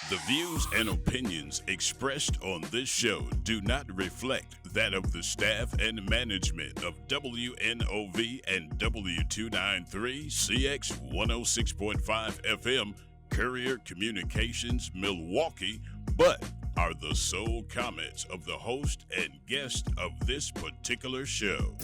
The views and opinions expressed on this show do not reflect that of the staff and management of WNOV and W293 CX 106.5 FM Courier Communications Milwaukee, but are the sole comments of the host and guest of this particular show.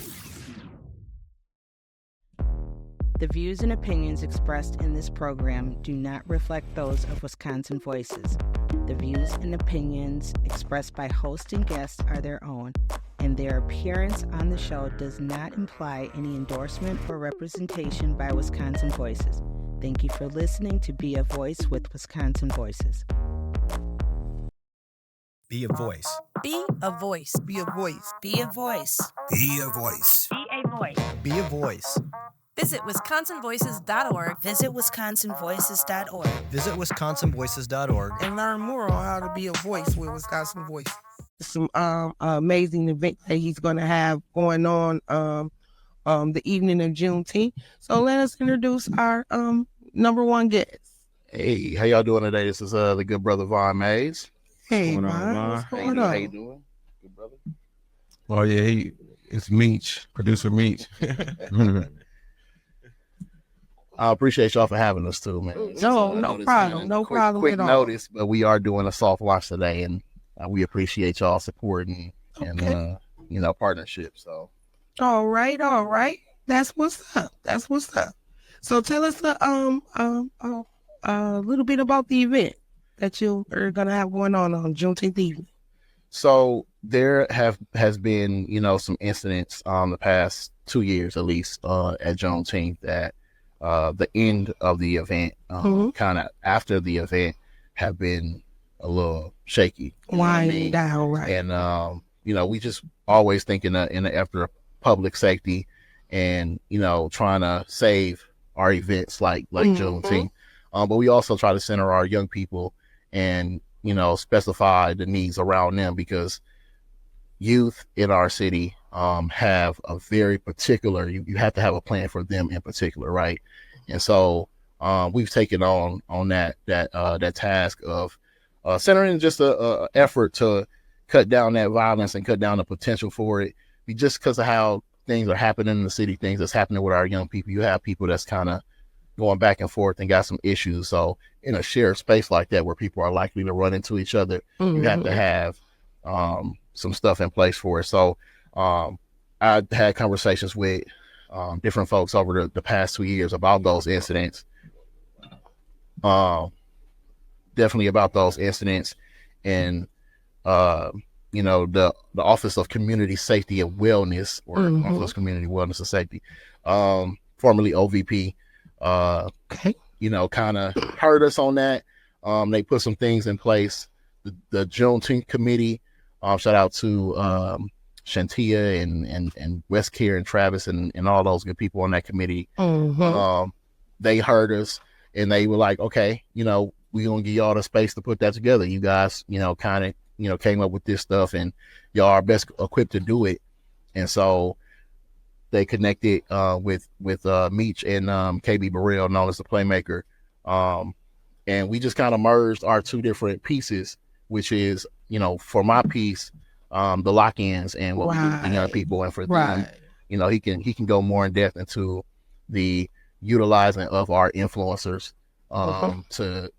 The views and opinions expressed in this program do not reflect those of Wisconsin Voices. The views and opinions expressed by host and guests are their own, and their appearance on the show does not imply any endorsement or representation by Wisconsin Voices. Thank you for listening to Be a Voice with Wisconsin Voices. Be a voice. Be a voice. Be a voice. Be a voice. Be a voice. Be a voice. Be a voice. Visit wisconsinvoices.org. Visit wisconsinvoices.org. Visit wisconsinvoices.org and learn more on how to be a voice with Wisconsin Voice. Some amazing event that he's going to have going on the evening of Juneteenth. So let us introduce our number one guest. Hey, how y'all doing today? This is the good brother Vaughn Mays. Hey, What's going on, Vaughn? What's going How on? you doing? Good brother. Oh yeah, it's Meech, producer Meech. I appreciate y'all for having us too, man. No problem. No problem Quick at all. notice, but we are doing a soft launch today, and we appreciate y'all supporting and partnership. So, All right. That's what's up. So tell us a little bit about the event that you are gonna have going on Juneteenth evening. so there has been some incidents the past 2 years at least at Juneteenth that the end of the event, kind of after the event, have been a little shaky. Winding down, right? And we just always think in the after public safety, and trying to save our events like Juneteenth. But we also try to center our young people and specify the needs around them, because youth in our city have a very particular, you have to have a plan for them in particular, right? And so we've taken on that task of centering just a effort to cut down that violence and cut down the potential for it. Just because of how things are happening in the city, things that's happening with our young people, you have people that's kind of going back and forth and got some issues. So in a shared space like that, where people are likely to run into each other, you have to have some stuff in place for it. So I had conversations with different folks over the past 2 years about those incidents. Definitely about those incidents, and the Office of Community Safety and Wellness, or Office of Community Wellness and Safety, formerly OVP, kind of heard us on that. They put some things in place. The Juneteenth committee, shout out to Shantia and West Care and Travis and all those good people on that committee. They heard us, and they were like, okay, we're going to give y'all the space to put that together. You guys, kind of, came up with this stuff, and y'all are best equipped to do it. And so they connected with Meech and KB Burrell, known as the Playmaker. And we just kind of merged our two different pieces, which is, for my piece, the lock-ins and what we do for young people, and for them, he can go more in depth into the utilizing of our influencers to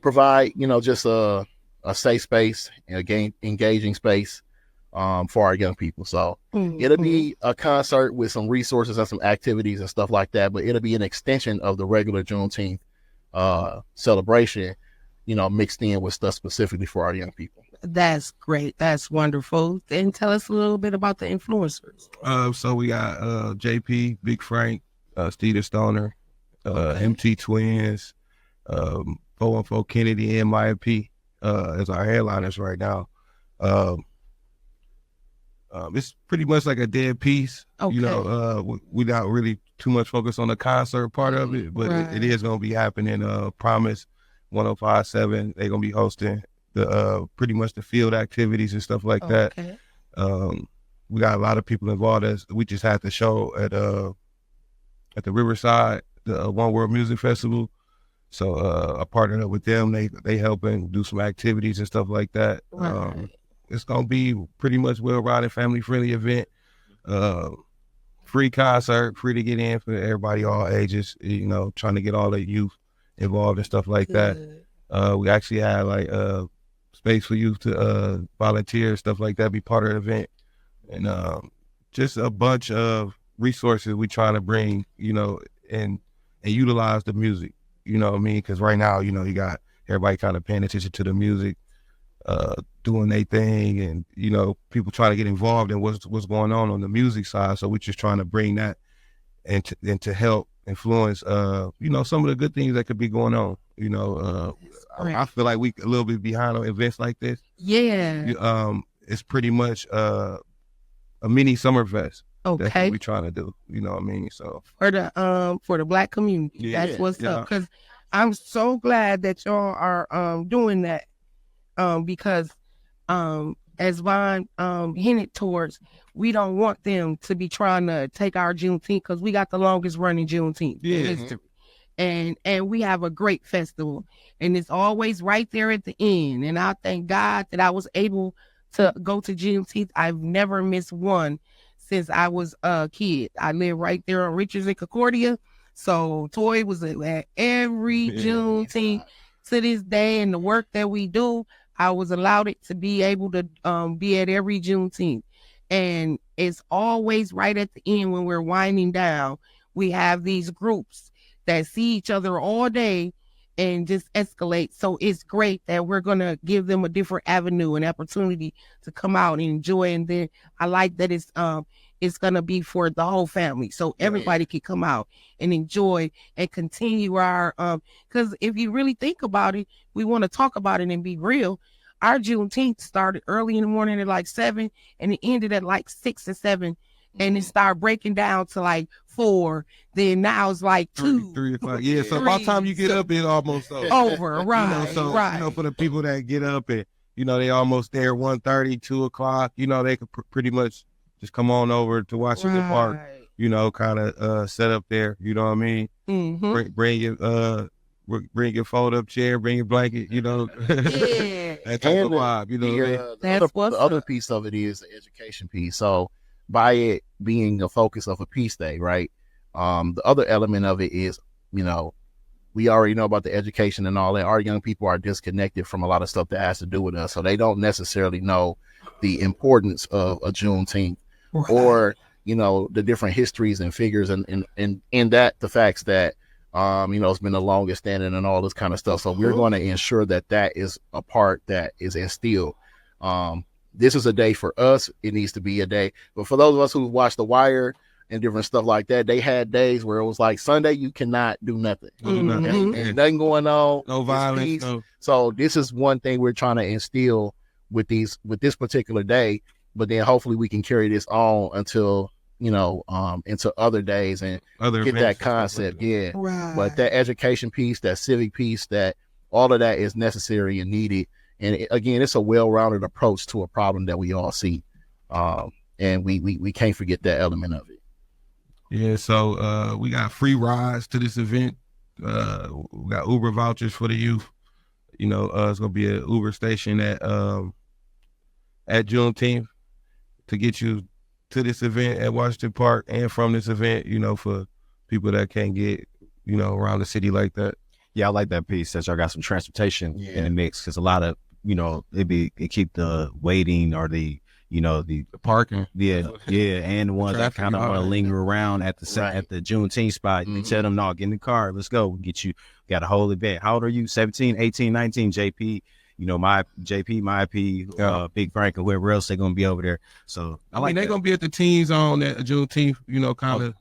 provide, just a safe space and engaging space for our young people. So it'll be a concert with some resources and some activities and stuff like that, but it'll be an extension of the regular Juneteenth celebration, mixed in with stuff specifically for our young people. That's great. That's wonderful. And tell us a little bit about the influencers. So we got JP, Big Frank, Steven Stoner, MT Twins, 414 Kennedy, and MIP as our headliners right now. It's pretty much like a dead piece. Okay. We not really too much focus on the concert part of it, but it is going to be happening. Promise 105.7, they're going to be hosting the pretty much the field activities and stuff like that. We got a lot of people involved. We just had the show at the Riverside, the One World Music Festival. So I partnered up with them. They helping do some activities and stuff like that. Right. It's gonna be pretty much well-rounded, family-friendly event. Free concert, free to get in for everybody, all ages. You know, trying to get all the youth involved and stuff like that. We actually had like space for youth to volunteer, stuff like that, be part of the event, and just a bunch of resources we trying to bring, you know, and utilize the music. You know what I mean? Because right now, you know, you got everybody kind of paying attention to the music, doing their thing, and you know, people trying to get involved in what's going on the music side. So we're just trying to bring that and to help influence, you know, some of the good things that could be going on. You know, I feel like we a little bit behind on events like this. Yeah. It's pretty much a mini Summerfest. That's Okay. what we trying to do. You know what I mean? So For the Black community. Yeah. That's what's Yeah. up. Because I'm so glad that y'all are doing that. Because as Vaughn hinted towards, we don't want them to be trying to take our Juneteenth, because we got the longest running Juneteenth in history. And we have a great festival, and it's always right there at the end. And I thank God that I was able to go to Juneteenth. I've never missed one since I was a kid. I live right there on Richards and Concordia. So Toy was at every Juneteenth to this day, and the work that we do, I was allowed it to be able to be at every Juneteenth. And it's always right at the end when we're winding down. We have these groups that see each other all day and just escalate. So it's great that we're going to give them a different avenue and opportunity to come out and enjoy. And then I like that it's going to be for the whole family. So everybody can come out and enjoy and continue our, because if you really think about it, we want to talk about it and be real. Our Juneteenth started early in the morning at like 7 and it ended at like 6 or 7. And it started breaking down to like 4. Then now it's like 2, 3 o'clock. Yeah. So by the time you get up, it's almost over. Right. You know, so right. you know, for the people that get up and you know they almost there 1:30, 2 o'clock. You know, they could pretty much just come on over to Washington Park. You know, kind of set up there. You know what I mean? Mm-hmm. Bring your fold up chair, bring your blanket. You know. Yeah. That type of vibe. You know. The other piece of it is the education piece. So by it being a focus of a peace day, right? The other element of it is, you know, we already know about the education and all that. Our young people are disconnected from a lot of stuff that has to do with us. So they don't necessarily know the importance of a Juneteenth or, you know, the different histories and figures and that the facts that, you know, it's been the longest standing and all this kind of stuff. So we're going to ensure that that is a part that is instilled. This is a day for us. It needs to be a day. But for those of us who watch The Wire and different stuff like that, they had days where it was like Sunday, you cannot do nothing. Mm-hmm. And nothing going on. No violence. No. So this is one thing we're trying to instill with this particular day. But then hopefully we can carry this on until, you know, into other days and get that concept. Yeah. Right. But that education piece, that civic piece, that all of that is necessary and needed. And again, it's a well-rounded approach to a problem that we all see. And we can't forget that element of it. Yeah, so we got free rides to this event. We got Uber vouchers for the youth. You know, it's gonna be an Uber station at Juneteenth to get you to this event at Washington Park and from this event, you know, for people that can't get, you know, around the city like that. Yeah, I like that piece that y'all got some transportation in the mix, because a lot of, you know, it keep the waiting or the, you know, the parking. Yeah, and the ones that kind of want to linger around at the at the Juneteenth spot. You tell them, no, get in the car, let's go. We'll get you, got a whole event. How old are you? 17, 18, 19, JP. You know, my JP, my IP, Big Frank, and whoever else they're going to be over there. So I mean, they're going to be at the teen zone at Juneteenth, you know, kind of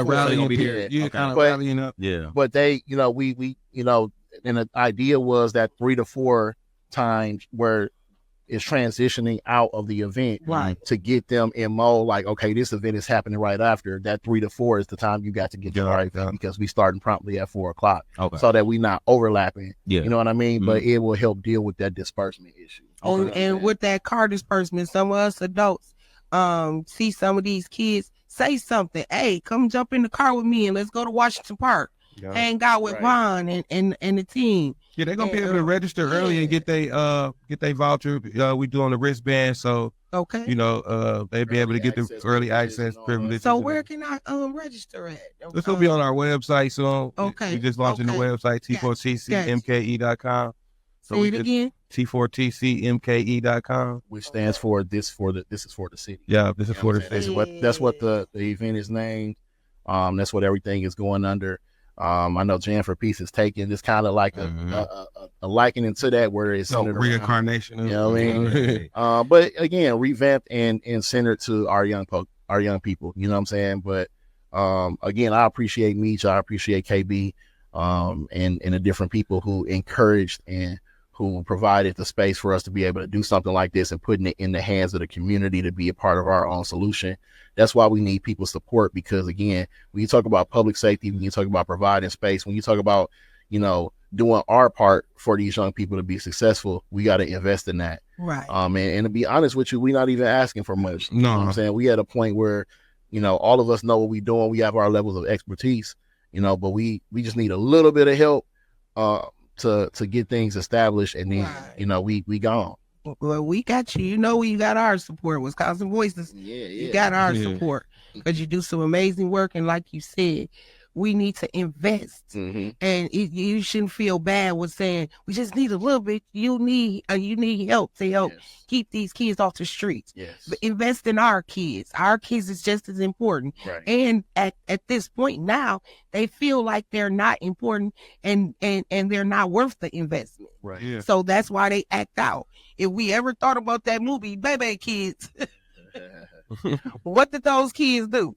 rallying here. Yeah, kind of rallying up. Yeah. But they, you know, we you know, and the idea was that 3 to 4 times where it's transitioning out of the event to get them in mode like, okay, this event is happening right after. That 3 to 4 is the time you got to get your right because we starting promptly at 4 o'clock. Okay. So that we not overlapping. Yeah. You know what I mean? But it will help deal with that disbursement issue. And with that car disbursement, some of us adults see some of these kids say something. Hey, come jump in the car with me and let's go to Washington Park. hang out with Ron and the team. Yeah, they're gonna be able to register early and get they voucher. We do on the wristband, so they'll be able to get the early access privileges. So where can I register at? This will be on our website soon. Okay. We just launching the website T4TCMKE.com. So say it again. T4TCMKE.com, which stands for this is for the city. Yeah, this is for the city. That's what the event is named. That's what everything is going under. I know Jam for Peace is taking this kind of like a likening to that, where it's reincarnation. You know what I mean? But again, revamped and centered to our young people. You know what I'm saying? But again, I appreciate Meech, I appreciate KB, and the different people who encouraged and who provided the space for us to be able to do something like this and putting it in the hands of the community to be a part of our own solution. That's why we need people's support, because again, when you talk about public safety, when you talk about providing space, when you talk about, doing our part for these young people to be successful, we got to invest in that. Right. And to be honest with you, we're not even asking for much. No. You know what I'm saying? We at a point where, all of us know what we're doing. We have our levels of expertise, but we just need a little bit of help, to get things established, and then we gone. Well, we got you. We got our support. Wisconsin Voices. Yeah. You got our support, because you do some amazing work, and like you said, we need to invest. Mm-hmm. And you shouldn't feel bad with saying we just need a little bit. You need help to help keep these kids off the streets. Yes. But invest in our kids. Our kids is just as important. Right. And at this point now, they feel like they're not important and they're not worth the investment. Right. Yeah. So that's why they act out. If we ever thought about that movie, Baby Kids, what did those kids do?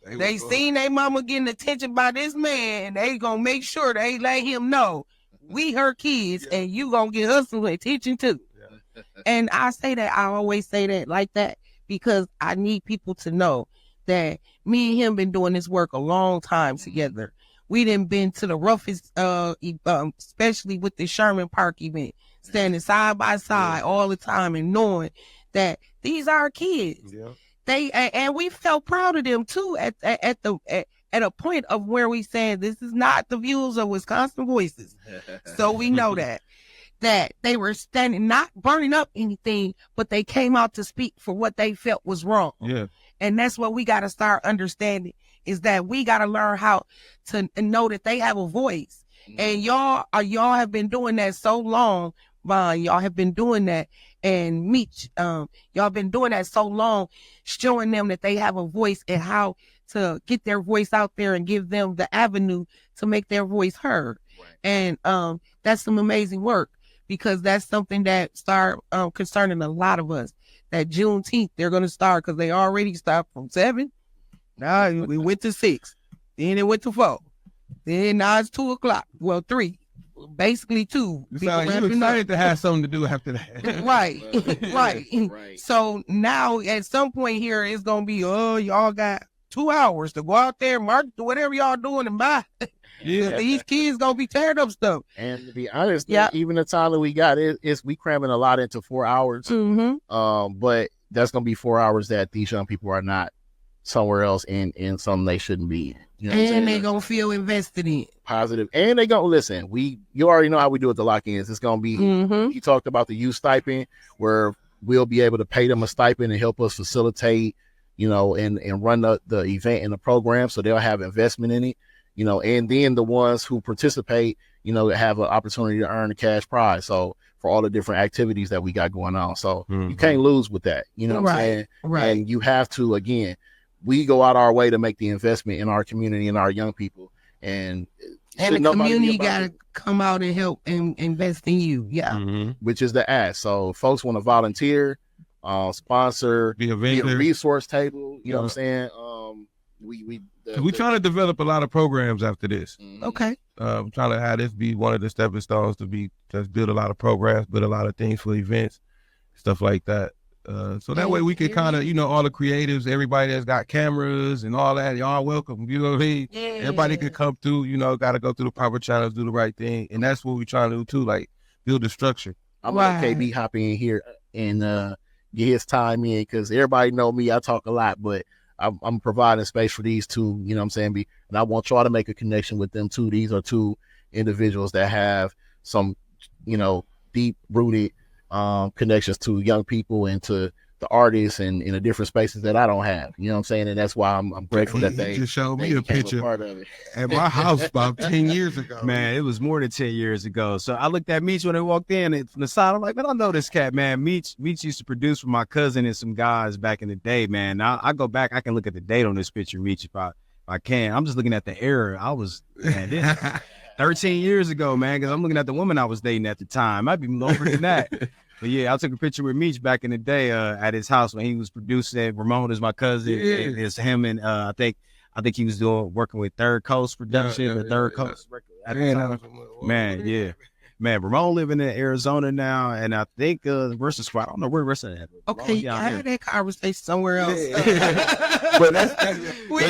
They seen their mama getting attention by this man. They gonna make sure they let him know we her kids, and you gonna get us some attention too. Yeah. And I always say that like that, because I need people to know that me and him been doing this work a long time together. We done been to the roughest, especially with the Sherman Park event, standing side by side all the time and knowing that these are our kids. Yeah. And we felt proud of them too at a point of where we said this is not the views of Wisconsin Voices. So we know that they were standing, not burning up anything, but they came out to speak for what they felt was wrong. Yeah. And that's what we got to start understanding, is that we got to learn how to know that they have a voice. And y'all have been doing that so long. Vaughn, y'all have been doing that, and Meech, y'all been doing that so long, showing them that they have a voice and how to get their voice out there and give them the avenue to make their voice heard. Right. And that's some amazing work, because that's something that start concerning a lot of us. That Juneteenth, they're going to start, because they already stopped from 7. Now we went to 6. Then it went to 4. Then now it's 2:00. Well, 3. Basically 2. You excited to have something to do after that. Right. Right. So now at some point here, it's going to be, y'all got 2 hours to go out there, march, do whatever y'all doing, and buy. Yeah. These kids going to be tearing up stuff. And to be honest, even the time that we got, we cramming a lot into 4 hours. Mm-hmm. But that's going to be 4 hours that these young people are not somewhere else in something they shouldn't be in. You know and they're going to feel invested in. Positive. And they going to listen. You already know how we do it, the lock-ins. It's going to be, you talked about the youth stipend, where we'll be able to pay them a stipend and help us facilitate, and run the event and the program, so they'll have investment in it, and then the ones who participate, have an opportunity to earn a cash prize. So for all the different activities that we got going on. So you can't lose with that. You know what I'm saying? Right. And you have to, again, we go out our way to make the investment in our community and our young people. And the community got to come out and help and invest in you. Yeah. Mm-hmm. Which is the ask. So folks want to volunteer, sponsor, be a resource table. You know what I'm saying? We trying to develop a lot of programs after this. Okay. Trying to have this be one of the stepping stones to just build a lot of programs, build a lot of things for events, stuff like that. So that way we could kind of, all the creatives, everybody that's got cameras and all that, y'all welcome. You know what I mean? Yeah. Everybody could come through, got to go through the proper channels, do the right thing. And that's what we're trying to do too, like build the structure. I'm going to let KB hop in here and get his time in, because everybody know me, I talk a lot, but I'm providing space for these two, you know what I'm saying? And I want y'all to make a connection with them too. These are two individuals that have some, you know, deep rooted connections to young people and to the artists and in the different spaces that I don't have. You know what I'm saying? And that's why I'm grateful that they just showed me a picture part of it. at my house about 10 years ago. Man, it was more than 10 years ago. So I looked at Meech when they walked in and from the side. I'm like, man, I know this cat, man. Meech used to produce for my cousin and some guys back in the day, man. Now I go back, I can look at the date on this picture, Meech, if I can. I'm just looking at the era. I was, man, this 13 years ago, man, because I'm looking at the woman I was dating at the time. Might be longer than that. But yeah, I took a picture with Meech back in the day at his house when he was producing. Ramon is my cousin. Yeah. It's him and I think he was working with Third Coast Production or Third Coast Record at the time. Man, yeah. Man, Ramon living in Arizona now, and I think Versus Squad. I don't know where the rest of that. Okay, I had that conversation somewhere else. But let's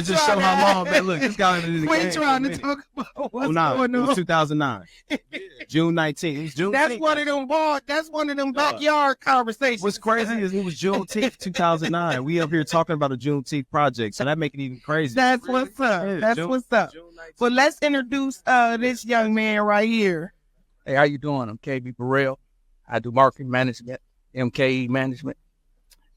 just show how long. Man, look, this guy in the We're game. trying to talk about what's going It was on. 2009, June 19th. It was June. That's one of them That's one of them backyard conversations. What's crazy is it was Juneteenth 2009. We up here talking about a Juneteenth project, so that make it even crazy. That's what's up. That's what's up. But let's introduce this young man right here. Hey, how you doing? I'm KB Burrell. I do marketing management, MKE management,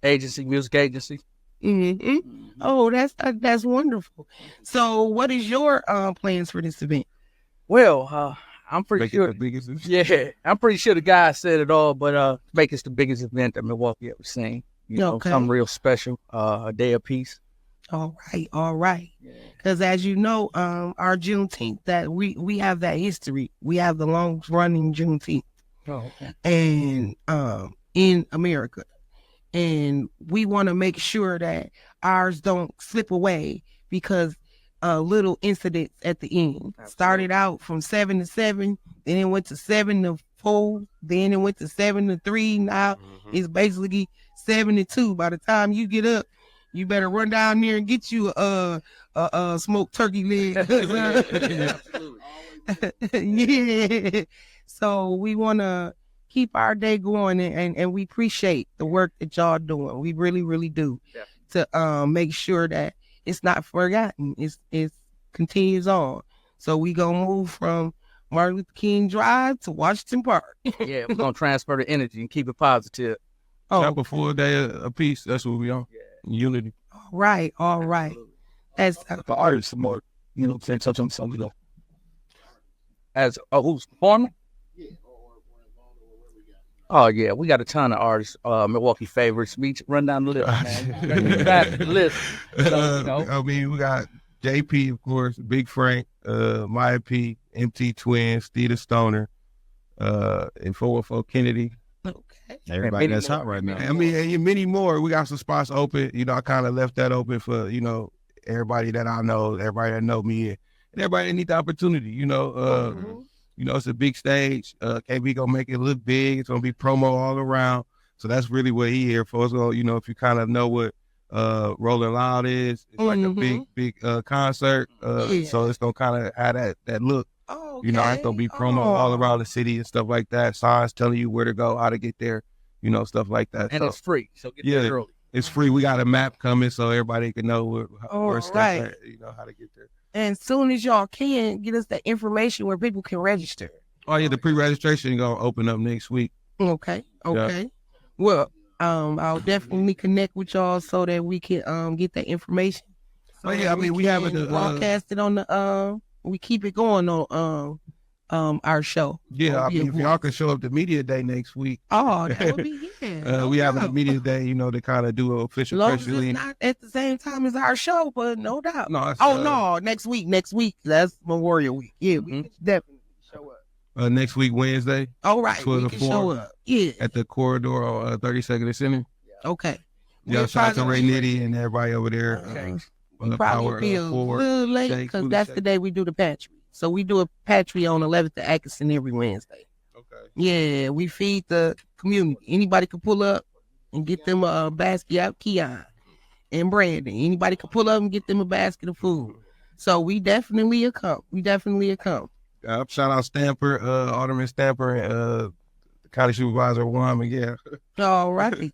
agency, music agency. Mm-hmm. Oh, that's wonderful. So, what is your plans for this event? Well, I'm pretty sure. I'm pretty sure the guy said it all, but make it the biggest event that Milwaukee ever seen. You know, something real special. A day of peace. All right. Because as you know, our Juneteenth, that we have that history. We have the longest running Juneteenth, and in America, and we want to make sure that ours don't slip away because little incidents at the end. Started out from 7 to 7, then it went to 7 to 4, then it went to 7 to 3. Now it's basically 7 to 2. By the time you get up, you better run down there and get you a smoked turkey leg. Yeah. So we want to keep our day going, and we appreciate the work that y'all doing. We really, really do. Yeah. To make sure that it's not forgotten. It continues on. So we gonna move from Martin Luther King Drive to Washington Park. Yeah, we're gonna transfer the energy and keep it positive. Chapel 4 day of peace. That's what we on. Yeah. Unity. All right. As the artist, some more, you know, saying something, you know. As who's performing? Yeah. Oh yeah, we got a ton of artists. Milwaukee favorites. Run down the list, man. Back the list. So, you know. I mean, we got JP, of course, Big Frank, Maya P, MT Twins, Steve Stoner, and 414 Kennedy. Everybody that's hot right now. I mean, and many more. We got some spots open. You know, I kind of left that open for, you know, everybody that I know, everybody that know me, and everybody that need the opportunity. You know, you know, it's a big stage. KB gonna make it look big. It's gonna be promo all around. So that's really what he here for. So, you know, if you kind of know what Rolling Loud is, it's like a big concert. So it's gonna kind of have that look. You know, it's gonna be promo all around the city and stuff like that. Signs telling you where to go, how to get there, you know, stuff like that. And so, it's free, so get there early. It's free. We got a map coming so everybody can know where it's at, you know, how to get there. And soon as y'all can, get us that information where people can register. Oh yeah, the pre-registration gonna open up next week. Okay. Yeah. Well, I'll definitely connect with y'all so that we can get that information. So I mean, we have it broadcast it on the we keep it going on our show. Yeah, I mean, if y'all can show up to Media Day next week. Oh, that would be we have a Media Day, you know, to kind of do an official press release. Not at the same time as our show, but no doubt. No, no, next week. That's Memorial Week. Yeah, we definitely show up. Next week, Wednesday. All right, we can show up. Yeah, at the corridor on 32nd and Center. Okay. Yeah, shout out to Ray Nitty and everybody over there. Okay. We probably be a little late because that's the day we do the Pantry. So we do a Pantry on 11th to Atkinson every Wednesday. Okay. Yeah, we feed the community. Anybody can pull up and get them a basket out. Keon and Brandon. Anybody can pull up and get them a basket of food. So we definitely come. Shout out Stamper, Alderman Stamper, and County Supervisor Wyman. Yeah. All right.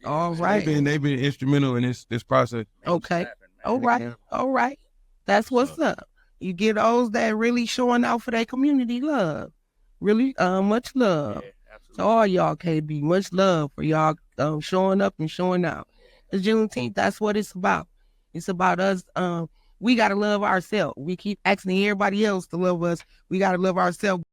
They've been instrumental in this process. Okay. All right. That's what's up. You get those that really showing out for their community love. Really, much love. So all y'all, KB, much love for y'all showing up and showing out. It's Juneteenth, that's what it's about. It's about us. We got to love ourselves. We keep asking everybody else to love us. We got to love ourselves.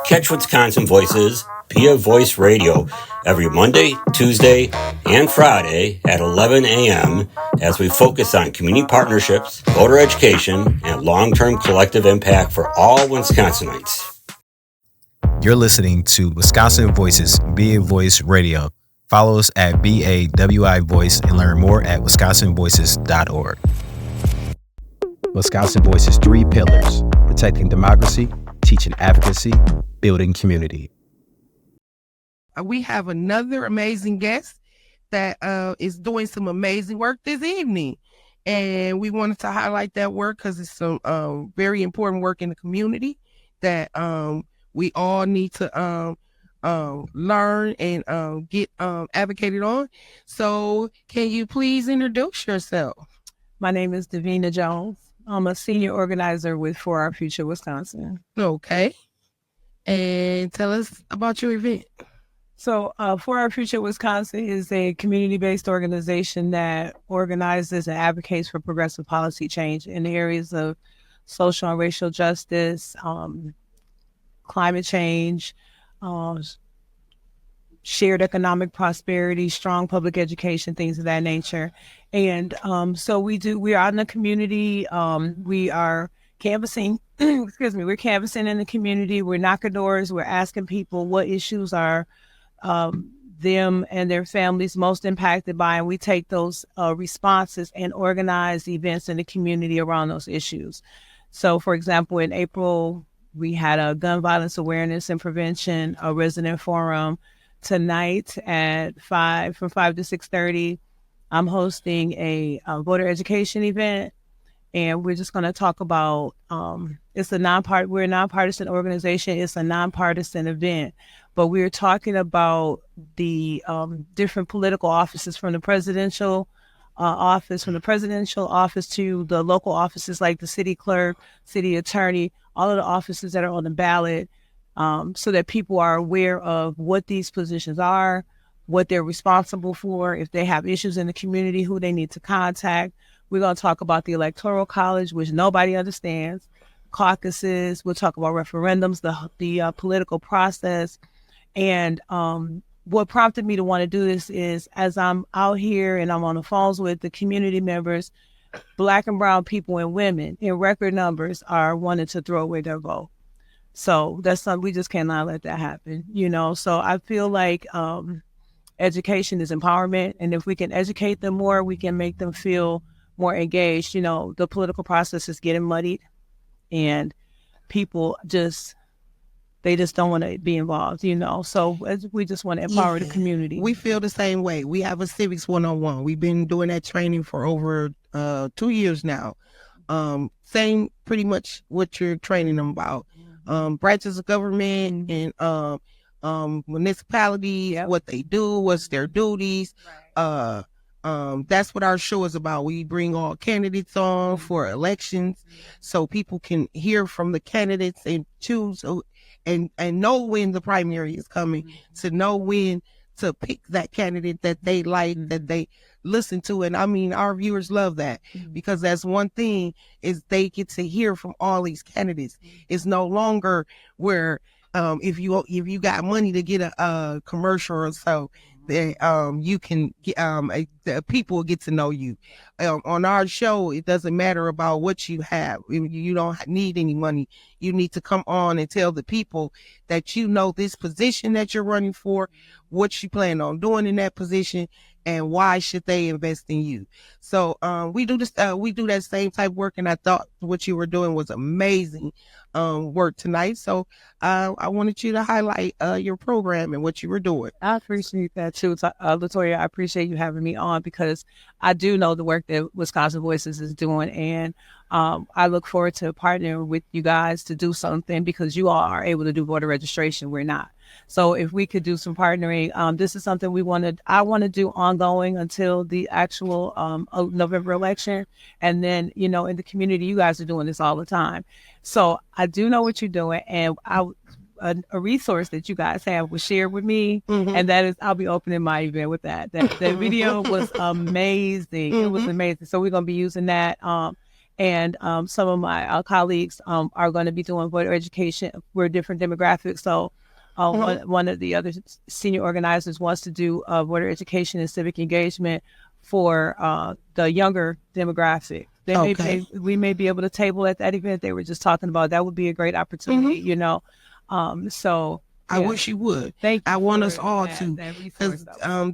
Catch Wisconsin Voices via Voice Radio every Monday, Tuesday, and Friday at 11 a.m. as we focus on community partnerships, voter education, and long-term collective impact for all Wisconsinites. You're listening to Wisconsin Voices via Voice Radio. Follow us at BAWI Voice and learn more at wisconsinvoices.org. Wisconsin Voices 3 pillars: protecting democracy, teaching advocacy, building community. We have another amazing guest that is doing some amazing work this evening. And we wanted to highlight that work because it's some very important work in the community that we all need to learn and get advocated on. So can you please introduce yourself? My name is Davina Jones. I'm a senior organizer with For Our Future Wisconsin. Okay. And tell us about your event. So For Our Future Wisconsin is a community-based organization that organizes and advocates for progressive policy change in the areas of social and racial justice, climate change, shared economic prosperity, strong public education, things of that nature. And so we are out in the community. We are canvassing, we're canvassing in the community. We're knocking doors. We're asking people what issues are them and their families most impacted by, and we take those responses and organize events in the community around those issues. So for example, in April, we had a gun violence awareness and prevention, a resident forum. Tonight at from 5 to 6:30, I'm hosting a voter education event, and we're just going to talk about, we're a nonpartisan organization. It's a nonpartisan event, but we're talking about the different political offices from the presidential office to the local offices like the city clerk, city attorney, all of the offices that are on the ballot, so that people are aware of what these positions are, what they're responsible for, if they have issues in the community, who they need to contact. We're going to talk about the Electoral College, which nobody understands, caucuses. We'll talk about referendums, the political process. And what prompted me to want to do this is, as I'm out here and I'm on the phones with the community members, Black and brown people and women in record numbers are wanting to throw away their vote. So that's something, we just cannot let that happen, So I feel like education is empowerment. And if we can educate them more, we can make them feel more engaged. The political process is getting muddied and people they just don't want to be involved, So we just want to empower the community. We feel the same way. We have a civics 101. We've been doing that training for over 2 years now. Same pretty much what you're training them about. Branches of government and municipality, what they do, what's their duties. That's what our show is about. We bring all candidates on for elections so people can hear from the candidates and choose and know when the primary is coming, to know when to pick that candidate that they like, that they listen to. And I mean, our viewers love that because that's one thing, is they get to hear from all these candidates. It's no longer where if you got money to get a commercial or so, that you can get the people will get to know you. On our show, it doesn't matter about what you have. You don't need any money. You need to come on and tell the people that this position that you're running for, what you plan on doing in that position, and why should they invest in you? So we do this. We do that same type of work, and I thought what you were doing was amazing work tonight. So I wanted you to highlight your program and what you were doing. I appreciate that too, Latoya. I appreciate you having me on because I do know the work that Wisconsin Voices is doing, and I look forward to partnering with you guys to do something because you all are able to do voter registration. We're not. So if we could do some partnering, this is something I want to do ongoing until the actual November election. And then, you know, in the community, you guys are doing this all the time. So I do know what you're doing. And a resource that you guys have was shared with me. Mm-hmm. And that is, I'll be opening my event with that. That video was amazing. Mm-hmm. It was amazing. So we're going to be using that. And some of my colleagues are going to be doing voter education for different demographics. So one of the other senior organizers wants to do voter education and civic engagement for the younger demographic. We may be able to table at that event they were just talking about. That would be a great opportunity, you know. So I wish you would. I want us all to, because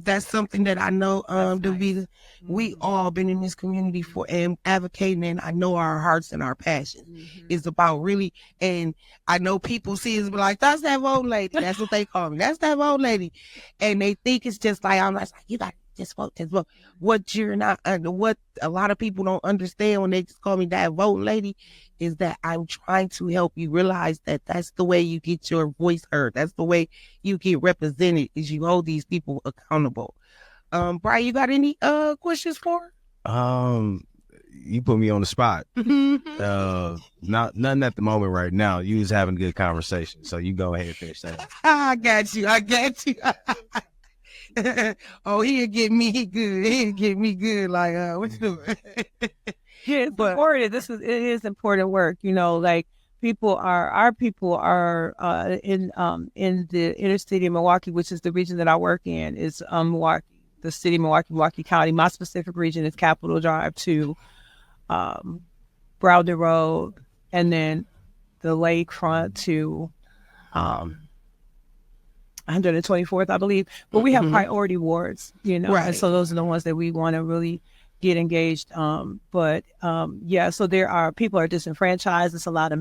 that's something that I know Davita, we all been in this community for and advocating, and I know our hearts and our passion is about really, and I know people see us like, that's that vote lady. That's what they call me. That's that vote lady. And they think it's just like, I'm like, you got just vote, just vote. What you're not, what a lot of people don't understand when they just call me that vote lady is that I'm trying to help you realize that that's the way you get your voice heard. That's the way you get represented, is you hold these people accountable. Brian, you got any questions for her? You put me on the spot. Nothing at the moment right now. You was having a good conversation, so you go ahead and finish that. I got you. Oh, he'll get me good. He'll get me good. Like, what you doing? Yeah, it's important. It is important work. You know, like our people are in the inner city of Milwaukee, which is the region that I work in, is Milwaukee, the city of Milwaukee County. My specific region is Capitol Drive to Browder Road, and then the lakefront to 124th, I believe. But we have priority wards, you know, and so those are the ones that we want to really get engaged. So there are people are disenfranchised. There's a lot of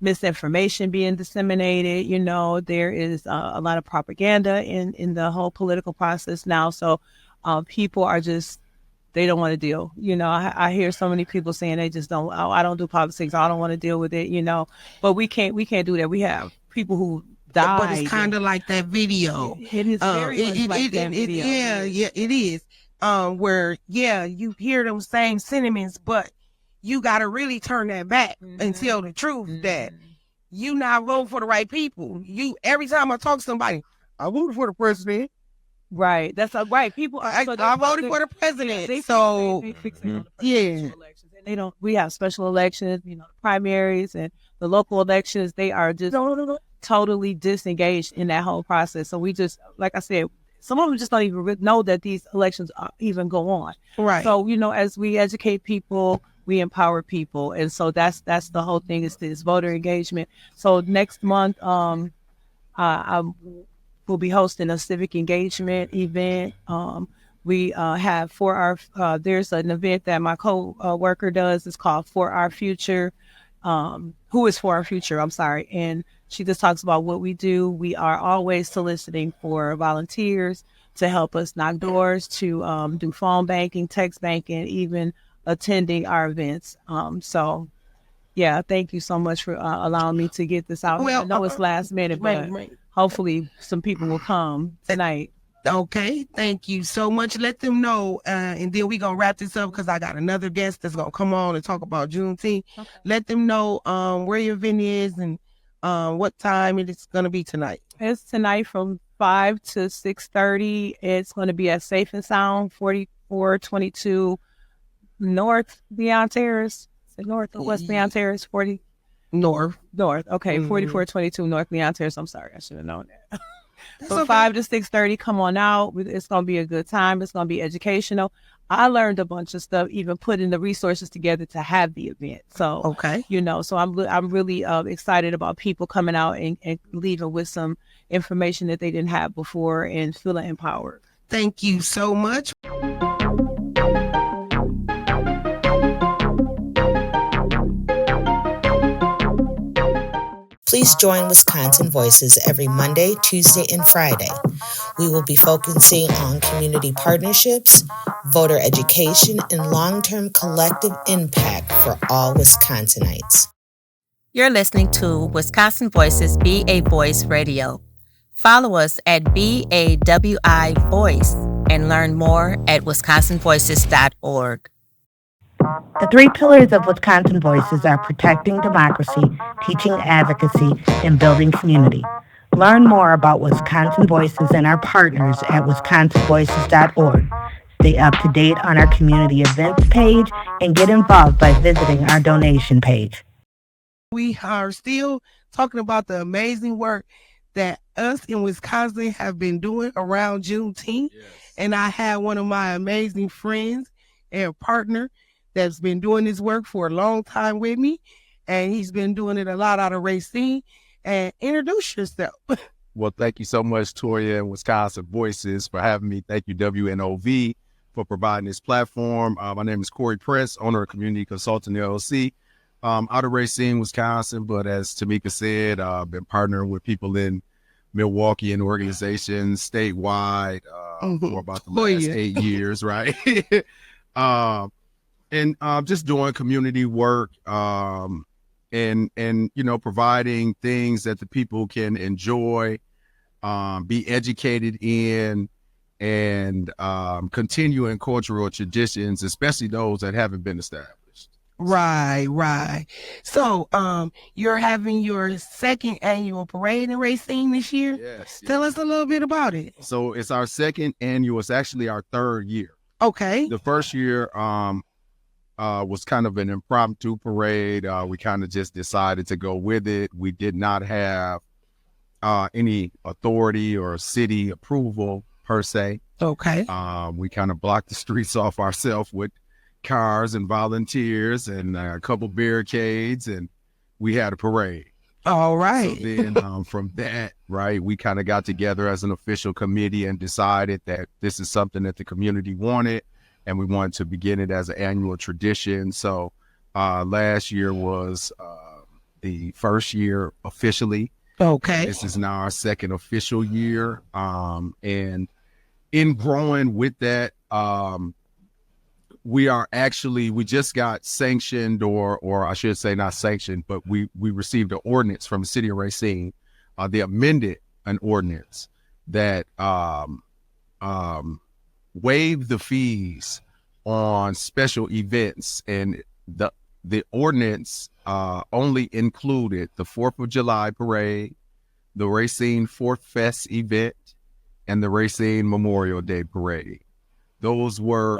misinformation being disseminated. You know, there is a lot of propaganda in the whole political process now. So people are just, they don't want to deal. You know, I hear so many people saying they just don't. Oh, I don't do politics. I don't want to deal with it. You know, but we can't do that. We have people who died. But it's kind of like that video. It is very much like that video. Yeah, it is. Where you hear them same sentiments, but you got to really turn that back and tell the truth that you not voting for the right people. Every time I talk to somebody, I voted for the president. Right. That's right. People are. I voted for the president. We have special elections, you know, primaries and the local elections. They are just totally disengaged in that whole process. So we just, like I said, some of them just don't even know that these elections even go on. Right. So, you know, as we educate people, we empower people. And so that's the whole thing, is this voter engagement. So next month, I will be hosting a civic engagement event. We have there's an event that my co-worker does. It's called For Our Future. Who is For Our Future? I'm sorry. And she just talks about what we do. We are always soliciting for volunteers to help us knock doors, to do phone banking, text banking, even attending our events. So, yeah, thank you so much for allowing me to get this out. Well, I know it's last minute, but hopefully some people will come tonight. Okay, thank you so much. Let them know, and then we're going to wrap this up because I got another guest that's going to come on and talk about Juneteenth. Okay. Let them know where your event is and what time it is going to be tonight. It's tonight from 5 to 6:30. It's going to be at Safe and Sound, 4422 North Leon Terrace. Is it North or West Leon Terrace? North. Okay, 4422 North Leon Terrace. I'm sorry, I should have known that. So 5 to 6:30, come on out. It's going to be a good time. It's going to be educational. I learned a bunch of stuff, even putting the resources together to have the event. So, you know, so I'm really excited about people coming out and leaving with some information that they didn't have before and feeling empowered. Thank you so much. Please join Wisconsin Voices every Monday, Tuesday, and Friday. We will be focusing on community partnerships, voter education, and long-term collective impact for all Wisconsinites. You're listening to Wisconsin Voices Be a Voice Radio. Follow us at BAWI Voice and learn more at wisconsinvoices.org. The 3 pillars of Wisconsin Voices are protecting democracy, teaching advocacy, and building community. Learn more about Wisconsin Voices and our partners at wisconsinvoices.org. Stay up to date on our community events page and get involved by visiting our donation page. We are still talking about the amazing work that us in Wisconsin have been doing around Juneteenth. Yes. And I have one of my amazing friends and partner that's been doing this work for a long time with me. And he's been doing it a lot out of Racine. And introduce yourself. Well, thank you so much, Toria and Wisconsin Voices, for having me. Thank you, WNOV, for providing this platform. My name is Corey Press, owner of Community Consulting LLC, out of Racine, Wisconsin. But as Tamika said, I've been partnering with people in Milwaukee and organizations statewide for about the last 8 years, right? And just doing community work and you know, providing things that the people can enjoy, be educated in, and continuing cultural traditions, especially those that haven't been established. Right. So you're having your 2nd annual parade in Racine this year? Yes. Tell us a little bit about it. So it's our 2nd annual. It's actually our 3rd year. Okay. The first year was kind of an impromptu parade. We kind of just decided to go with it. We did not have any authority or city approval per se. Okay. We kind of blocked the streets off ourselves with cars and volunteers and a couple barricades, and we had a parade. All right. So then from that, right, we kind of got together as an official committee and decided that this is something that the community wanted, and we wanted to begin it as an annual tradition. So last year was the first year officially. Okay. This is now our 2nd official year. And in growing with that, we just got sanctioned, or I should say not sanctioned, but we received an ordinance from the city of Racine. They amended an ordinance that waived the fees on special events, and the ordinance only included the 4th of July parade, the Racine 4th Fest event, and the Racine Memorial Day parade. Those were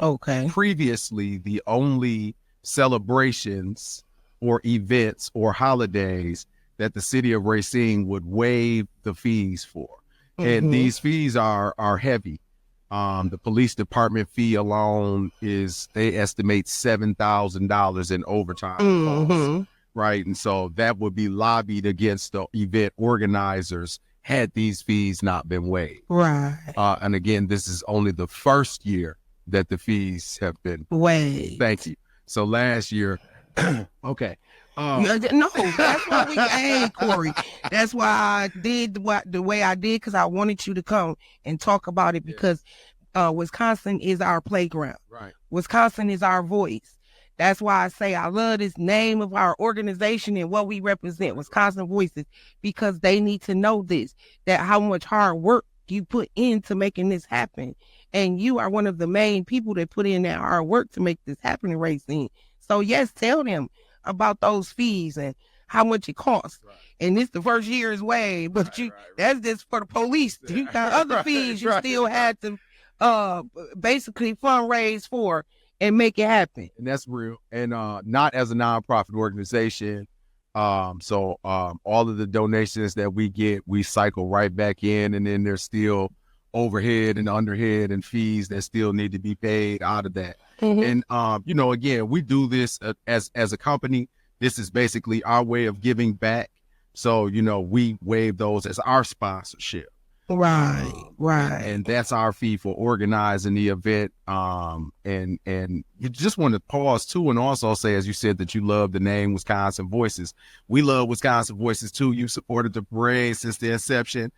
previously the only celebrations or events or holidays that the city of Racine would waive the fees for. And these fees are heavy. The police department fee alone they estimate $7,000 in overtime costs, right? And so that would be lobbied against the event organizers had these fees not been waived. Right. And again, this is only the first year that the fees have been waived. Thank you. So last year, okay. No, that's why hey, Corey, that's why I did the way I did, because I wanted you to come and talk about it, because Wisconsin is our playground. Right. Wisconsin is our voice. That's why I say I love this name of our organization and what we represent, Wisconsin Voices, because they need to know this, that how much hard work you put into making this happen. And you are one of the main people that put in that hard work to make this happen in Racine. So yes, tell them about those fees and how much it costs. Right. And this the first year is way, but that's just for the police. You got other fees you still had to basically fundraise for and make it happen. And that's real. And not as a nonprofit organization. So all of the donations that we get, we cycle right back in, and then there's still overhead and underhead and fees that still need to be paid out of that. And again, we do this as a company. This is basically our way of giving back. So we waive those as our sponsorship. Right. And that's our fee for organizing the event. And you just want to pause too, and also say, as you said, that you love the name Wisconsin Voices. We love Wisconsin Voices too. You supported the parade since the inception.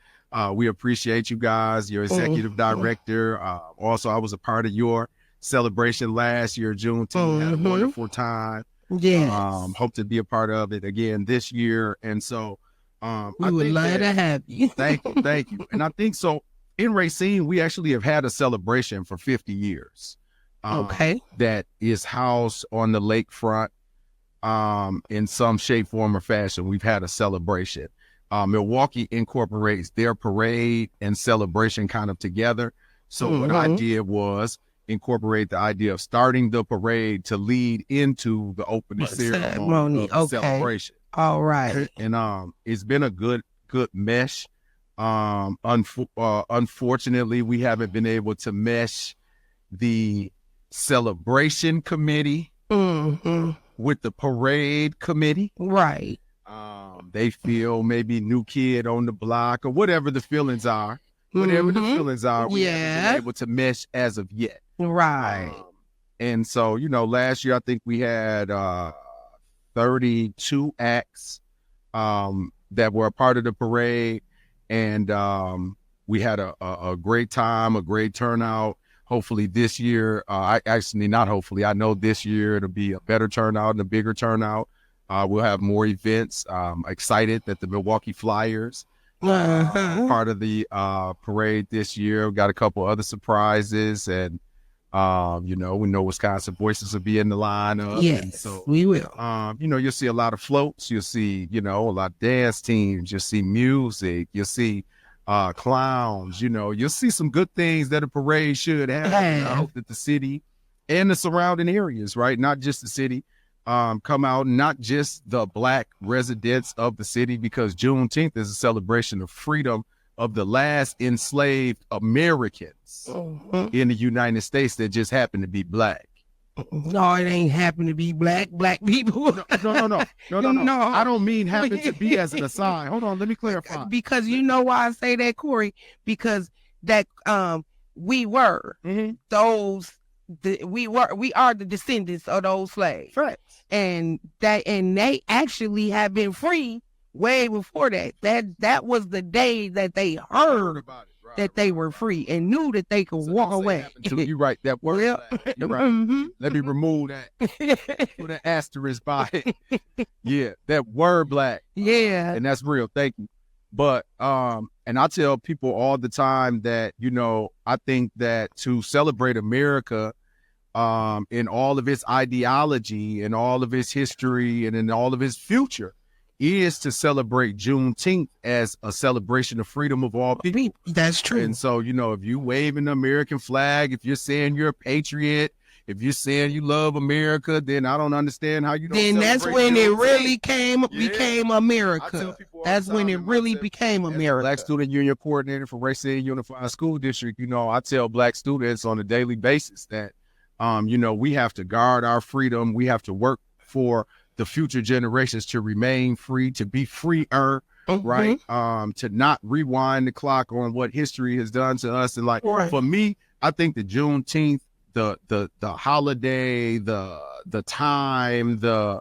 We appreciate you guys, your executive director. Also, I was a part of your celebration last year, Juneteenth. Had a wonderful time. Yeah. Hope to be a part of it again this year. And so we would love to have you. Thank you. And I think so in Racine, we actually have had a celebration for 50 years. That is housed on the lakefront in some shape, form, or fashion. We've had a celebration. Milwaukee incorporates their parade and celebration kind of together. So what I did was incorporate the idea of starting the parade to lead into the opening ceremony of the celebration. All right. And it's been a good mesh. Unfortunately, we haven't been able to mesh the celebration committee with the parade committee. Right. They feel maybe new kid on the block or whatever the feelings are. We haven't been able to mesh as of yet. Right. And so, last year I think we had 32 acts that were a part of the parade, and we had a great time, a great turnout. Hopefully this year, I know this year it'll be a better turnout and a bigger turnout. We'll have more events. Excited that the Milwaukee Flyers part of the parade this year. We've got a couple other surprises, and we know Wisconsin Voices will be in the lineup. Yes, so we will. You'll see a lot of floats. You'll see, a lot of dance teams. You'll see music. You'll see clowns. You'll see some good things that a parade should have. I hope that the city and the surrounding areas, right, not just the city, come out, not just the Black residents of the city, because Juneteenth is a celebration of freedom of the last enslaved Americans in the United States that just happen to be Black. No, it ain't happen to be Black people. No. I don't mean happen to be as an aside. Hold on, let me clarify. Because you know why I say that, Corey? Because that we were those. We are the descendants of those slaves, right? And they actually have been free way before that. That was the day that they heard about it, right, that they were free and knew that they could walk away. You're right. That word. You're right. Let me remove that. Put an asterisk by it. Yeah, that word Black. Yeah, and that's real. Thank you. But and I tell people all the time that I think that to celebrate America, in all of its ideology and all of its history and in all of its future, is to celebrate Juneteenth as a celebration of freedom of all people. That's true. And so, if you waving the American flag, if you're saying you're a patriot, if you're saying you love America, then I don't understand how you don't. Then that's when it really became America. That's when it really became America. Black Student Union Coordinator for Racine Unified School District, I tell Black students on a daily basis that, we have to guard our freedom. We have to work for the future generations to remain free, to be freer, right? To not rewind the clock on what history has done to us. And for me, I think the Juneteenth, the holiday, the time, the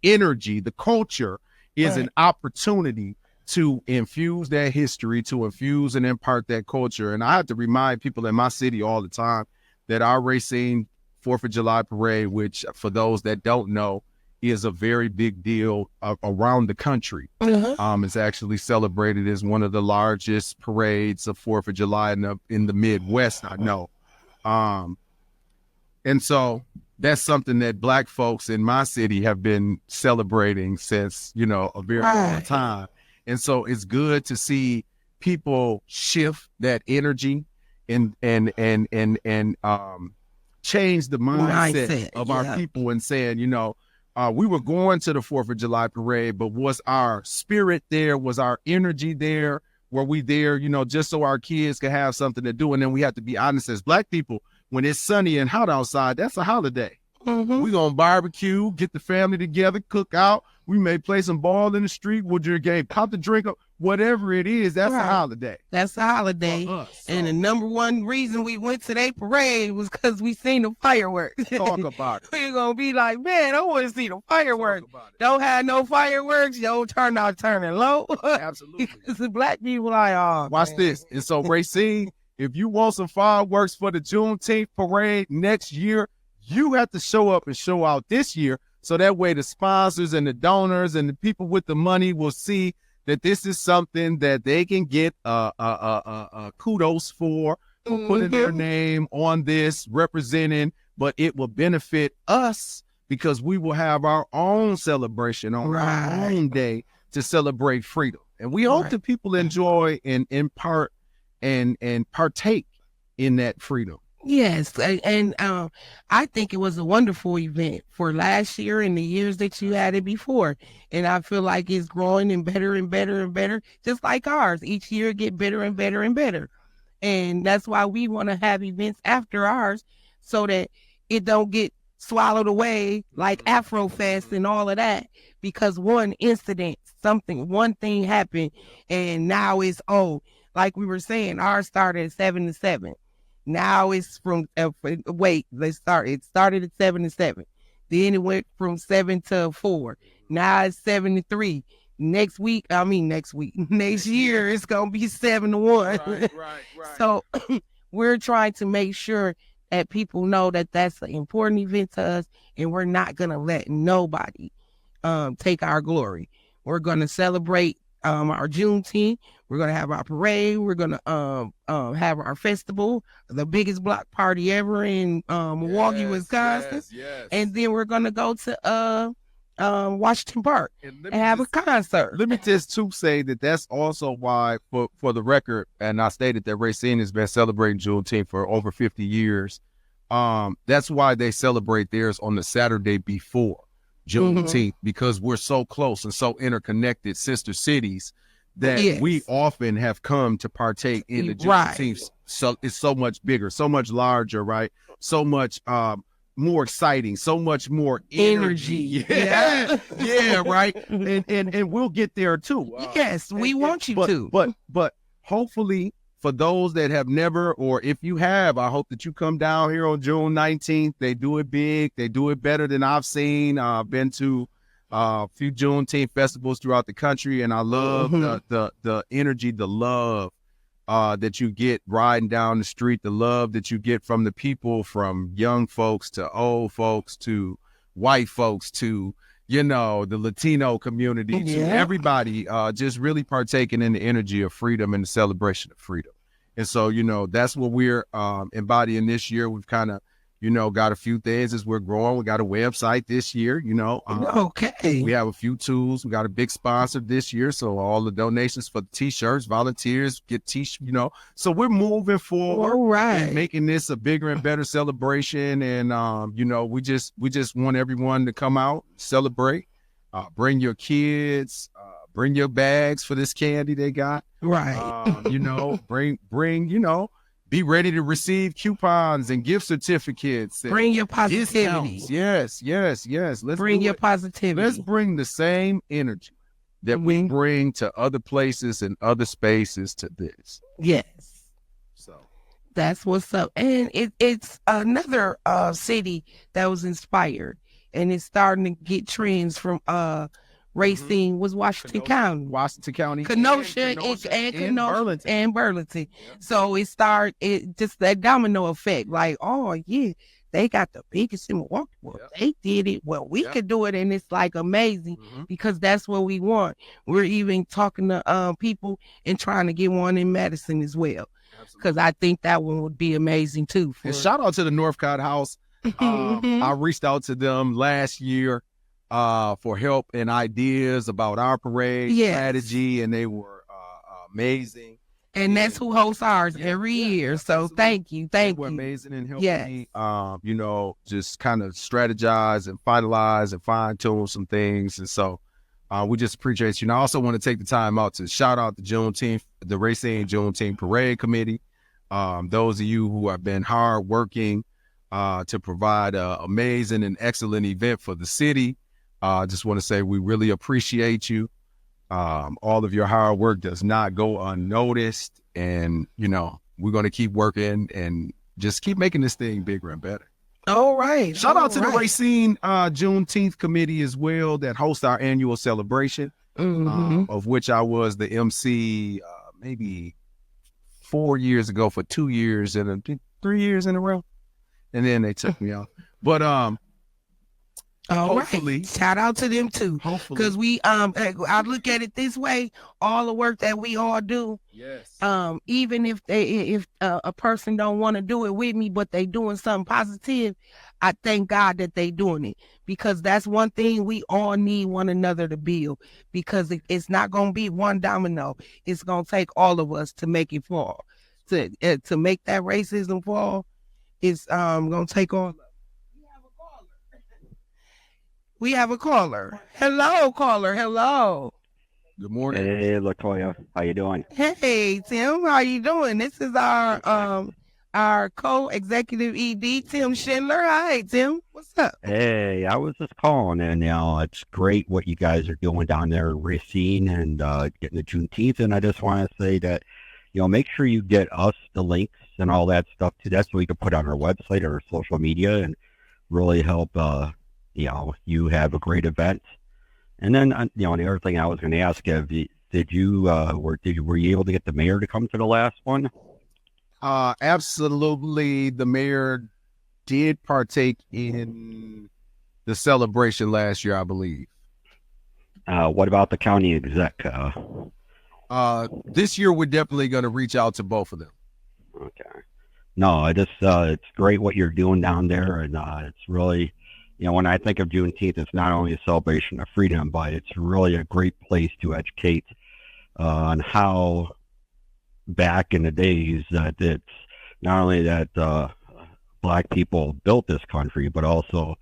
energy, the culture is an opportunity to infuse that history, to infuse and impart that culture. And I have to remind people in my city all the time that our Racine 4th of July parade, which for those that don't know, is a very big deal around the country. It's actually celebrated as one of the largest parades of 4th of July in the Midwest, I know. And so that's something that Black folks in my city have been celebrating since, a very long time. And so it's good to see people shift that energy and change the mindset of our people and saying, we were going to the 4th of July parade, but was our spirit there? Was our energy there? Were we there, just so our kids could have something to do? And then we have to be honest, as Black people, when it's sunny and hot outside, that's a holiday. We're going to barbecue, get the family together, cook out. We may play some ball in the street. We'll drink game, pop the drink up. whatever it is, that's a holiday. That's a holiday. For us, and the number one reason we went to their parade was because we seen the fireworks. Talk about it. We're going to be like, man, I want to see the fireworks. Don't have no fireworks. Yo, turnout turning low. Absolutely. Because the black people like, oh, watch man. this. And so, Racine, if you want some fireworks for the Juneteenth parade next year, you have to show up and show out this year. So that way the sponsors and the donors and the people with the money will see that this is something that they can get kudos for putting their name on this, representing, but it will benefit us because we will have our own celebration on our own day to celebrate freedom. And we hope that people enjoy and impart and partake in that freedom. Yes, and I think it was a wonderful event for last year and the years that you had it before. And I feel like it's growing and better and better and better, just like ours. Each year get better and better and better. And that's why we want to have events after ours so that it don't get swallowed away like Afrofest and all of that. Because one incident, one thing happened, and now it's, like we were saying, ours started at 7 to 7. Now it's from it started at 7 to 7. Then it went from 7 to 4. Now it's 7 to 3. Next year it's gonna be 7 to 1. Right. So we're trying to make sure that people know that that's an important event to us, and we're not gonna let nobody take our glory. We're gonna celebrate our Juneteenth. We're going to have our parade. We're going to have our festival, the biggest block party ever in Milwaukee, Wisconsin. Yes. And then we're going to go to Washington Park and have a concert. Let me just say that that's also why, for the record, and I stated that Racine has been celebrating Juneteenth for over 50 years. That's why they celebrate theirs on the Saturday before Juneteenth, because we're so close and so interconnected sister cities that we often have come to partake in the Juneteenth. So it's so much bigger, so much larger, right? So much more exciting, so much more energy. Yeah, right. And we'll get there too. Yes, we want you to. But hopefully, for those that have never, or if you have, I hope that you come down here on June 19th. They do it big. They do it better than I've seen. I've been to a few Juneteenth festivals throughout the country, and I love the energy, the love that you get riding down the street, the love that you get from the people, from young folks to old folks to white folks to, the Latino community, to everybody, just really partaking in the energy of freedom and the celebration of freedom. And so, that's what we're embodying this year. We've kind of, got a few things as we're growing. We got a website this year, Okay. We have a few tools. We got a big sponsor this year. So all the donations for the t-shirts, volunteers get t-shirts, so we're moving forward. All right. And making this a bigger and better celebration. And, we just want everyone to come out, celebrate, bring your kids, bring your bags for this candy they got. Right. Bring, be ready to receive coupons and gift certificates. Bring your positivity. Yes. Let's bring your positivity. Let's bring the same energy that we bring to other places and other spaces to this. Yes. So that's what's up. And it's another city that was inspired, and it's starting to get trends from Racine was Washington County. Kenosha and Burlington. Yeah. So it just that domino effect, like, they got the biggest in Milwaukee. Well, they did it. Well, we could do it. And it's like amazing because that's what we want. We're even talking to people and trying to get one in Madison as well. Because I think that one would be amazing too. And shout out to the Northcott House. I reached out to them last year for help and ideas about our parade strategy, and they were amazing. And that's who hosts ours every year. So thank you. They were amazing and helping me, just kind of strategize and finalize and fine tune some things. And so we just appreciate you. And I also want to take the time out to shout out the Racine Juneteenth Parade Committee. Those of you who have been hard working to provide an amazing and excellent event for the city. I just want to say we really appreciate you. All of your hard work does not go unnoticed. And, you know, we're going to keep working and just keep making this thing bigger and better. All right. Shout out to the Racine Juneteenth committee as well that hosts our annual celebration, of which I was the MC maybe 4 years ago for 2 years and 3 years in a row. And then they took me off. But hopefully, right. Shout out to them too. Hopefully, because we I look at it this way: all the work that we all do. Yes. Even if a person don't want to do it with me, but they doing something positive, I thank God that they doing it, because that's one thing we all need one another to build. Because it's not gonna be one domino; it's gonna take all of us to make it fall. To make that racism fall, it's gonna take all. We have a caller. Hello, caller. Hello. Good morning. Hey, Latoya. How you doing? Hey, Tim. How you doing? This is our co-executive ED, Tim Schindler. Hi, Tim. What's up? Hey, I was just calling, and it's great what you guys are doing down there in Racine and getting the Juneteenth. And I just want to say that, make sure you get us the links and all that stuff too. That's what we can put on our website or our social media and really help. You have a great event. And then, the other thing I was going to ask you, were you able to get the mayor to come to the last one? Absolutely. The mayor did partake in the celebration last year, I believe. What about the county exec? This year, we're definitely going to reach out to both of them. Okay. No, it's great what you're doing down there. And it's really... when I think of Juneteenth, it's not only a celebration of freedom, but it's really a great place to educate on how back in the days that it's not only that Black people built this country, but also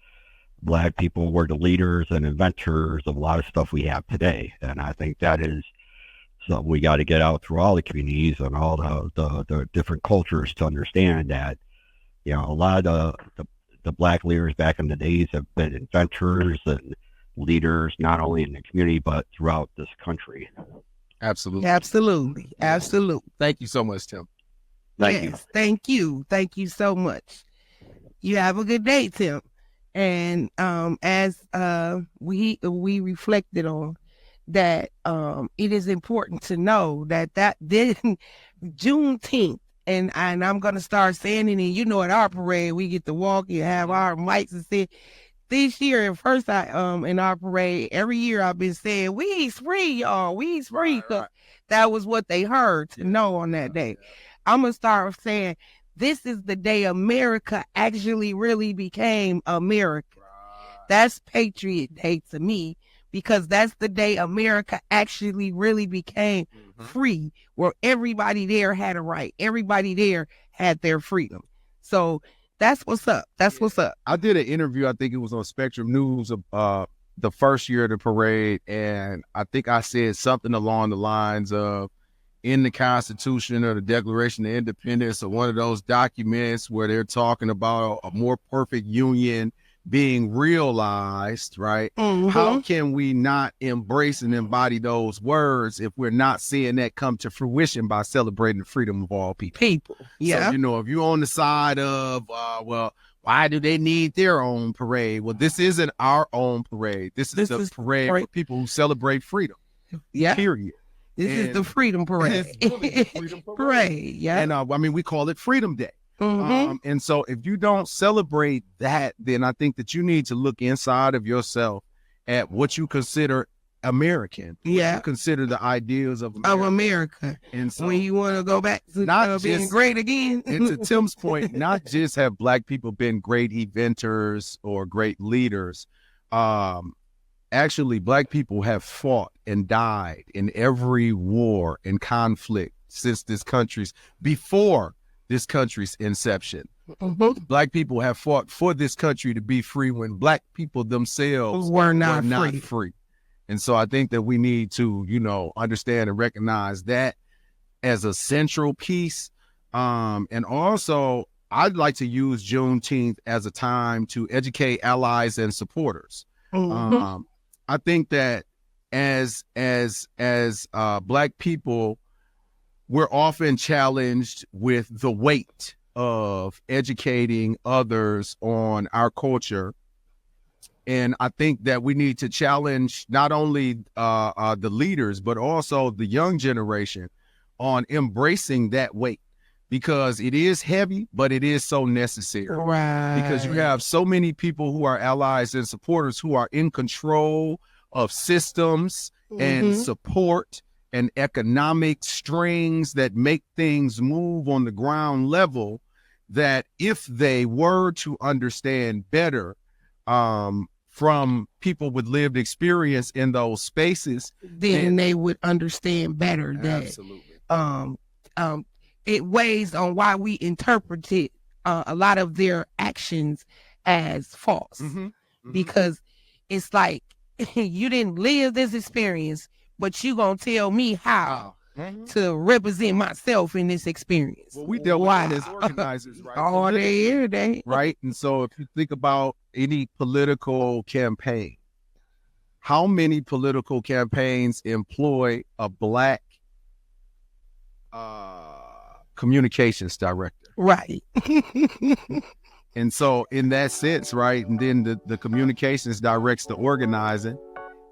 Black people were the leaders and inventors of a lot of stuff we have today. And I think that is something we got to get out through all the communities and all the different cultures to understand that, a lot of the Black leaders back in the days have been inventors and leaders, not only in the community, but throughout this country. Absolutely. Absolutely. Absolutely. Thank you so much, Tim. Thank you. Thank you. Thank you so much. You have a good day, Tim. And as we reflected on that, it is important to know that then Juneteenth, and I'm going to start saying it, and at our parade, we get to walk and have our mics and say, this year, at first, in our parade, every year I've been saying, we's free, y'all, we's free. Right. That was what they heard to know on that day. I'm going to start saying, this is the day America actually really became America. Right. That's Patriot Day to me, because that's the day America actually really became free, where everybody there had a right. Everybody there had their freedom. So that's what's up. That's what's up. I did an interview, I think it was on Spectrum News, the first year of the parade, and I think I said something along the lines of, in the Constitution or the Declaration of Independence or one of those documents where they're talking about a more perfect union being realized, right? How can we not embrace and embody those words if we're not seeing that come to fruition by celebrating the freedom of all people? Yeah. So, if you're on the side of, why do they need their own parade? Well, this isn't our own parade. This is a parade for people who celebrate freedom. Yeah. Period. This is the Freedom Parade. Really the Freedom Parade. Yeah. And we call it Freedom Day. And so if you don't celebrate that, then I think that you need to look inside of yourself at what you consider American. Yeah. You consider the ideals of America. And so when you want to go back to being great again. And to Tim's point, not just have Black people been great inventors or great leaders. Actually, Black people have fought and died in every war and conflict since before this country's inception. Black people have fought for this country to be free when Black people themselves were not free. And so I think that we need to, understand and recognize that as a central piece. And also, I'd like to use Juneteenth as a time to educate allies and supporters. I think that as Black people, we're often challenged with the weight of educating others on our culture. And I think that we need to challenge not only the leaders, but also the young generation on embracing that weight, because it is heavy, but it is so necessary. Right. Because you have so many people who are allies and supporters who are in control of systems and support and economic strings that make things move on the ground level, that if they were to understand better from people with lived experience in those spaces, then they would understand better that absolutely. It weighs on why we interpreted a lot of their actions as false. Because it's like, you didn't live this experience, but you gonna tell me how to represent myself in this experience. Well, we dealt with that as organizers, right? All day, every day. Right? And so if you think about any political campaign, how many political campaigns employ a Black communications director? Right. And so in that sense, right, and then the communications directs the organizing,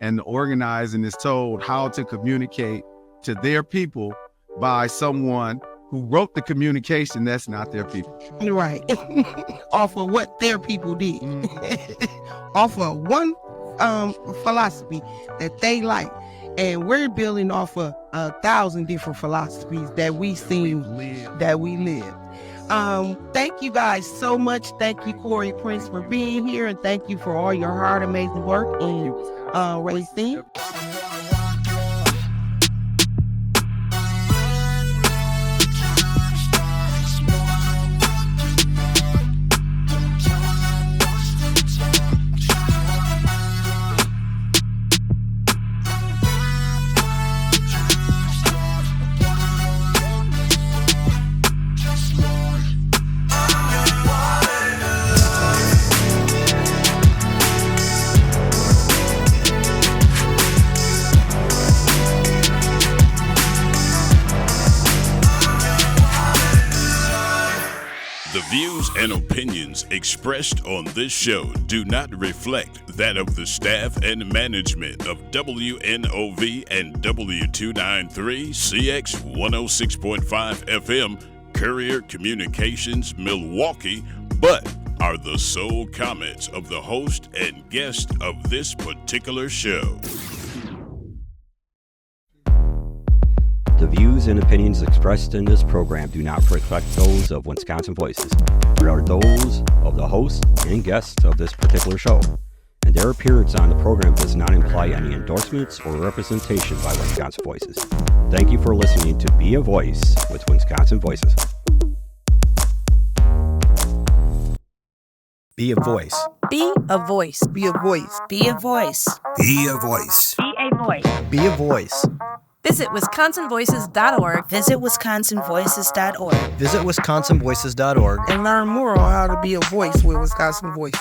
and the organizing is told how to communicate to their people by someone who wrote the communication that's not their people. Right. Off of what their people did. Off of one philosophy that they like. And we're building off of 1,000 different philosophies that we live. Thank you guys so much. Thank you, Corey Prince, for being here, and thank you for all your hard, amazing work in Racine. The views and opinions expressed on this show do not reflect that of the staff and management of WNOV and W293 CX 106.5 FM Courier Communications Milwaukee, but are the sole comments of the host and guest of this particular show. The views and opinions expressed in this program do not reflect those of Wisconsin Voices, but are those of the host and guests of this particular show, and their appearance on the program does not imply any endorsements or representation by Wisconsin Voices. Thank you for listening to Be a Voice with Wisconsin Voices. Be a voice. Be a voice. Be a voice. Be a voice. Be a voice. Be a voice. Be a voice. Visit WisconsinVoices.org. Visit WisconsinVoices.org. Visit WisconsinVoices.org And learn more on how to be a voice with Wisconsin Voice.